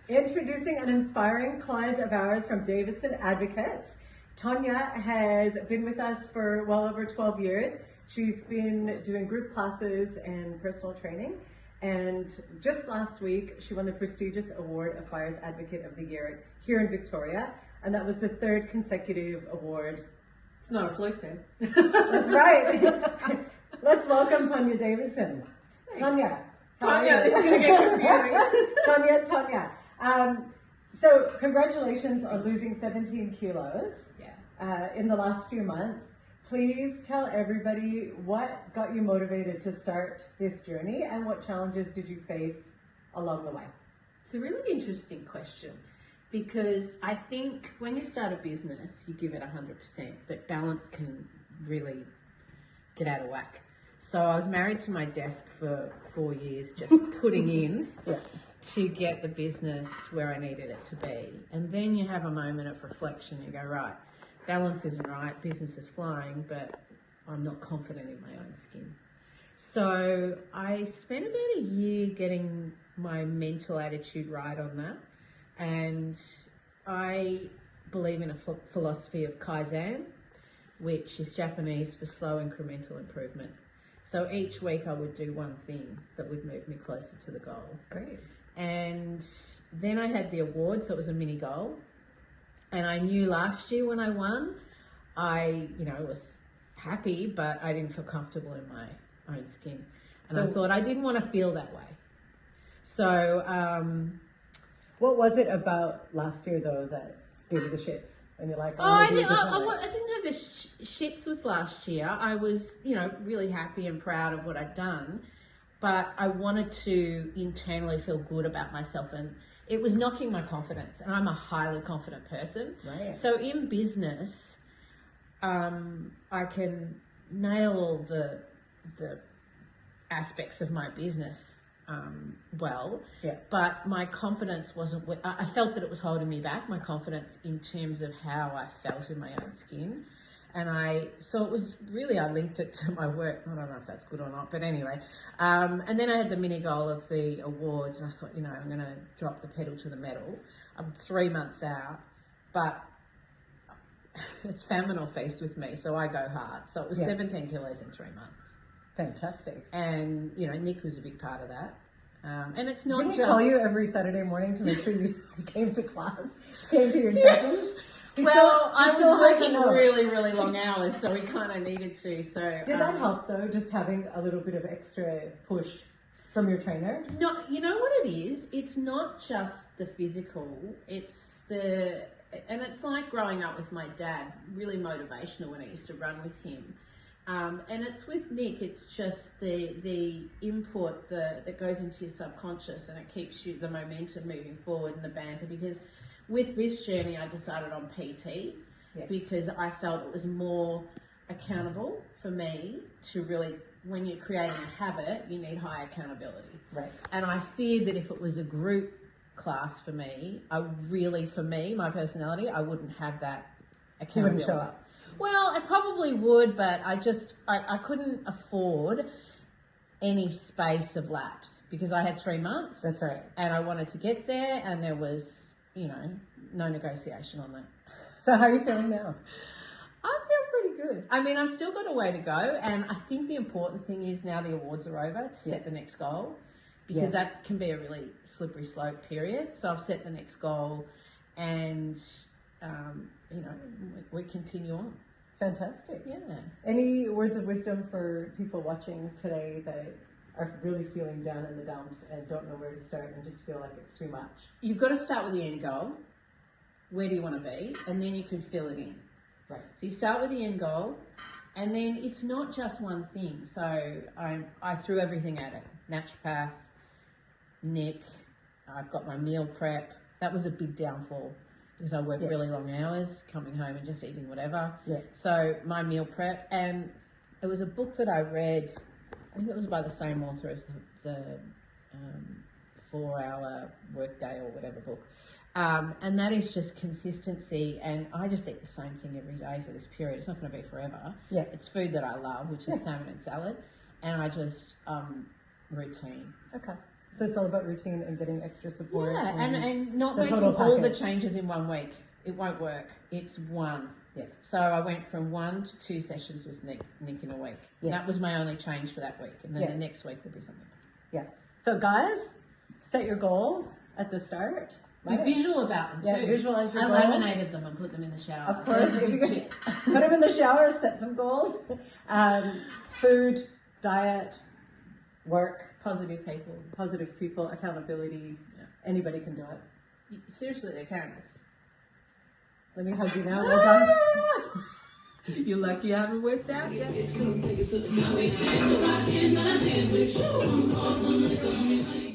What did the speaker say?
Introducing an inspiring client of ours from Davidson Advocates. Tonya has been with us for well over 12 years. She's been doing group classes and personal training. And just last week, she won the prestigious award of Fires Advocate of the Year here in Victoria. And that was the third consecutive award. It's not a fluke then. That's right. Let's welcome Tonya Davidson. Thanks. Tonya, this is going to get confusing. Tonya. So congratulations on losing 17 kilos in the last few months. Please tell everybody what got you motivated to start this journey and what challenges did you face along the way? It's a really interesting question because I think when you start a business, you give it 100%, but balance can really get out of whack. So I was married to my desk for 4 years, just putting in to get the business where I needed it to be. And then you have a moment of reflection. You go, right, balance isn't right, business is flying, but I'm not confident in my own skin. So I spent about a year getting my mental attitude right on that. And I believe in a philosophy of Kaizen, which is Japanese for slow incremental improvement. So each week I would do one thing that would move me closer to the goal. Great. And then I had the award, so it was a mini goal. And I knew last year when I won, I was happy, but I didn't feel comfortable in my own skin. And I thought I didn't want to feel that way. So what was it about last year though that gave you the shits? And you're like, I didn't have the shits with last year. I was, really happy and proud of what I'd done, but I wanted to internally feel good about myself, and it was knocking my confidence. And I'm a highly confident person. Right. So in business, I can nail all the aspects of my business but my confidence wasn't, I felt that it was holding me back, my confidence in terms of how I felt in my own skin. And so it was really, I linked it to my work. I don't know if that's good or not, but anyway. And then I had the mini goal of the awards, and I thought, I'm going to drop the pedal to the metal. I'm 3 months out, but it's famine or feast with me, so I go hard. So it was 17 kilos in 3 months. Fantastic. And, Nick was a big part of that. And it's not Didn't just... he call you every Saturday morning to make sure you came to class, came to your sessions? I was working really, really long hours, so we kind of needed to. So did that help though, just having a little bit of extra push from your trainer? No, you know what it is? It's not just the physical, and it's like growing up with my dad, really motivational when I used to run with him. And it's with Nick, it's just the input that goes into your subconscious, and it keeps the momentum moving forward and the banter. Because with this journey, I decided on PT because I felt it was more accountable for me to really, when you're creating a habit, you need high accountability. Right. And I feared that if it was a group class for me, my personality, I wouldn't have that accountability. You wouldn't show up. Well, I probably would, but I couldn't afford any space of lapse because I had 3 months. That's right. And I wanted to get there, and there was, no negotiation on that. So how are you feeling now? I feel pretty good. I mean, I've still got a way to go, and I think the important thing is now the awards are over to set the next goal, because that can be a really slippery slope period. So I've set the next goal, and, we continue on. Fantastic. Yeah. Any words of wisdom for people watching today that are really feeling down in the dumps and don't know where to start and just feel like it's too much? You've got to start with the end goal. Where do you want to be? And then you can fill it in. Right. So you start with the end goal, and then it's not just one thing. So I threw everything at it. Naturopath, Nick, I've got my meal prep. That was a big downfall because I work really long hours, coming home and just eating whatever. Yeah. So my meal prep, and it was a book that I read, I think it was by the same author as the 4-hour workday or whatever book. And that is just consistency, and I just eat the same thing every day for this period. It's not going to be forever. Yeah. It's food that I love, which is salmon and salad, and I just routine. Okay. So it's all about routine and getting extra support. Yeah, and not the making total all the package. changes in 1 week. It won't work. It's one. Yeah. So I went from 1 to 2 sessions with Nick in a week. Yes. That was my only change for that week. And then Yeah. the next week will be something. Yeah. So guys, set your goals at the start. Be visual about them too. Yeah, visualize your I goals. laminated them and put them in the shower. Of course, There's a if big you tip. put them in the shower, set some goals. Food, diet, work, Positive people. positive people, accountability. Yeah. Anybody can do it. Seriously, they can. Let me hug you now. Well done. You're lucky I haven't worked out yet. It's gonna take it to the top. We can't go back in the days with you.